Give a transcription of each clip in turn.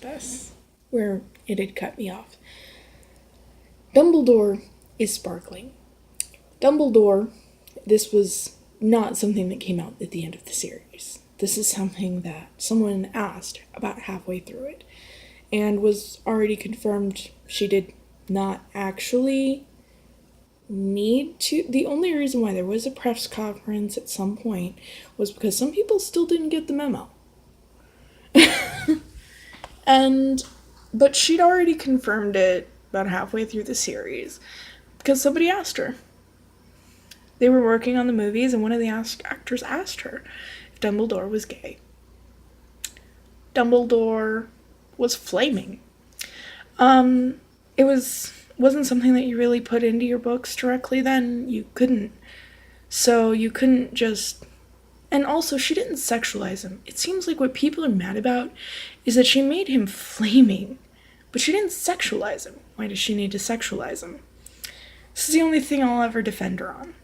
this, where it had cut me off. Dumbledore is sparkling. Dumbledore, this was not something that came out at the end of the series. This is something that someone asked about halfway through it, and was already confirmed she did not actually need to. The only reason why there was a press conference at some point was because some people still didn't get the memo. But she'd already confirmed it about halfway through the series because somebody asked her. They were working on the movies, and one of the actors asked her if Dumbledore was gay. Dumbledore was flaming. It wasn't something that you really put into your books directly then. You couldn't. So you couldn't just... And also, she didn't sexualize him. It seems like what people are mad about is that she made him flaming, but she didn't sexualize him. Why does she need to sexualize him? This is the only thing I'll ever defend her on.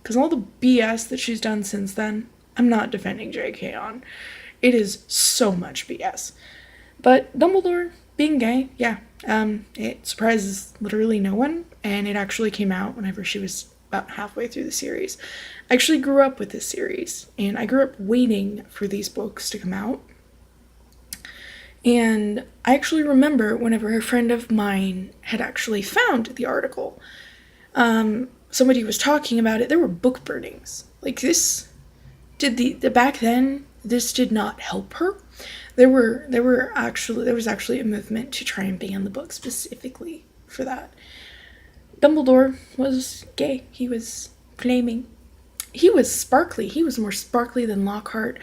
Because all the BS that she's done since then, I'm not defending JK on. It is so much BS. But Dumbledore being gay, yeah, it surprises literally no one, and it actually came out whenever she was about halfway through the series. I actually grew up with this series, and I grew up waiting for these books to come out. And I actually remember whenever a friend of mine had actually found the article, somebody was talking about it. There were book burnings. Like, this did back then, this did not help her. There was actually a movement to try and ban the book specifically for that. Dumbledore was gay. He was flaming. He was sparkly. He was more sparkly than Lockhart.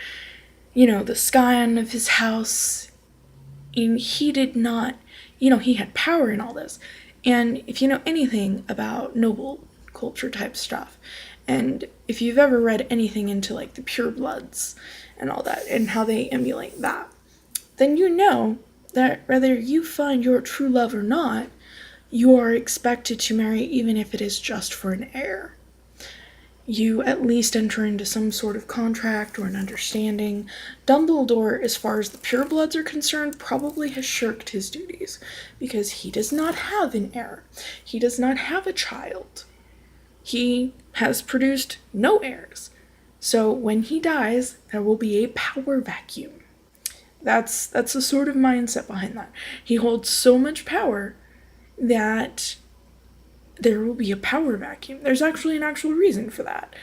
You know, the scion of his house. And he did not, he had power in all this. And if you know anything about noble culture type stuff, and if you've ever read anything into like the purebloods and all that, and how they emulate that, then you know that whether you find your true love or not, you are expected to marry even if it is just for an heir. You at least enter into some sort of contract or an understanding. Dumbledore, as far as the purebloods are concerned, probably has shirked his duties because he does not have an heir. He does not have a child. He has produced no heirs. So when he dies, there will be a power vacuum. That's the sort of mindset behind that. He holds so much power that there will be a power vacuum. There's actually an actual reason for that.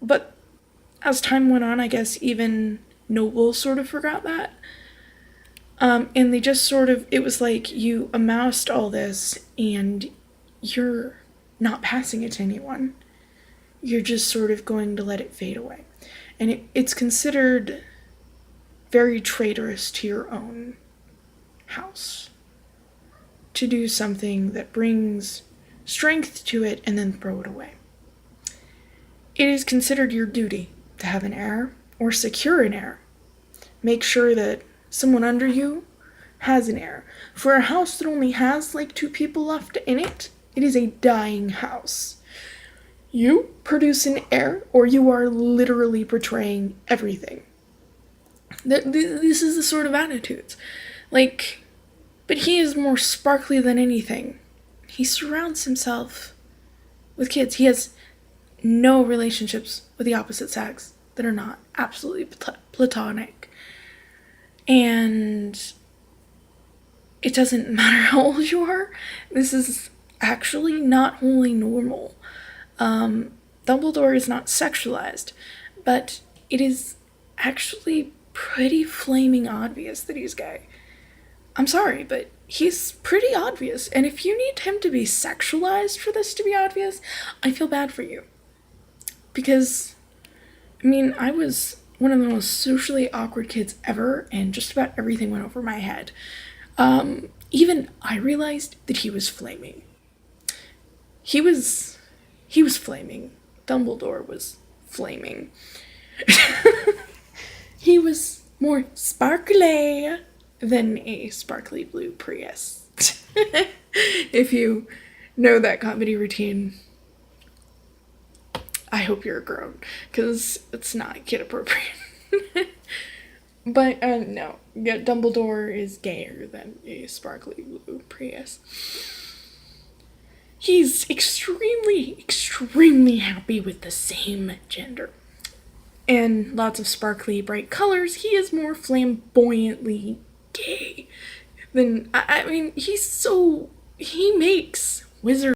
But as time went on, I guess even nobles sort of forgot that. And they just it was like you amassed all this and you're not passing it to anyone. You're just sort of going to let it fade away. And it's considered very traitorous to your own house to do something that brings strength to it and then throw it away. It is considered your duty to have an heir or secure an heir. Make sure that someone under you has an heir. For a house that only has like 2 people left in it, it is a dying house. You produce an heir or you are literally betraying everything. This is the sort of attitudes. Like, but he is more sparkly than anything. He surrounds himself with kids. He has no relationships with the opposite sex that are not absolutely platonic. And it doesn't matter how old you are. This is actually not wholly normal. Dumbledore is not sexualized, but it is actually pretty flaming obvious that he's gay. I'm sorry, but he's pretty obvious, and if you need him to be sexualized for this to be obvious, I feel bad for you. Because, I was one of the most socially awkward kids ever, and just about everything went over my head. Even I realized that he was flaming. He was flaming. Dumbledore was flaming. He was more sparkly than a sparkly blue Prius. If you know that comedy routine, I hope you're grown, because it's not kid appropriate. But no, yeah, Dumbledore is gayer than a sparkly blue Prius. He's extremely, extremely happy with the same gender. And lots of sparkly, bright colors. He is more flamboyantly gay than. I mean, he makes wizard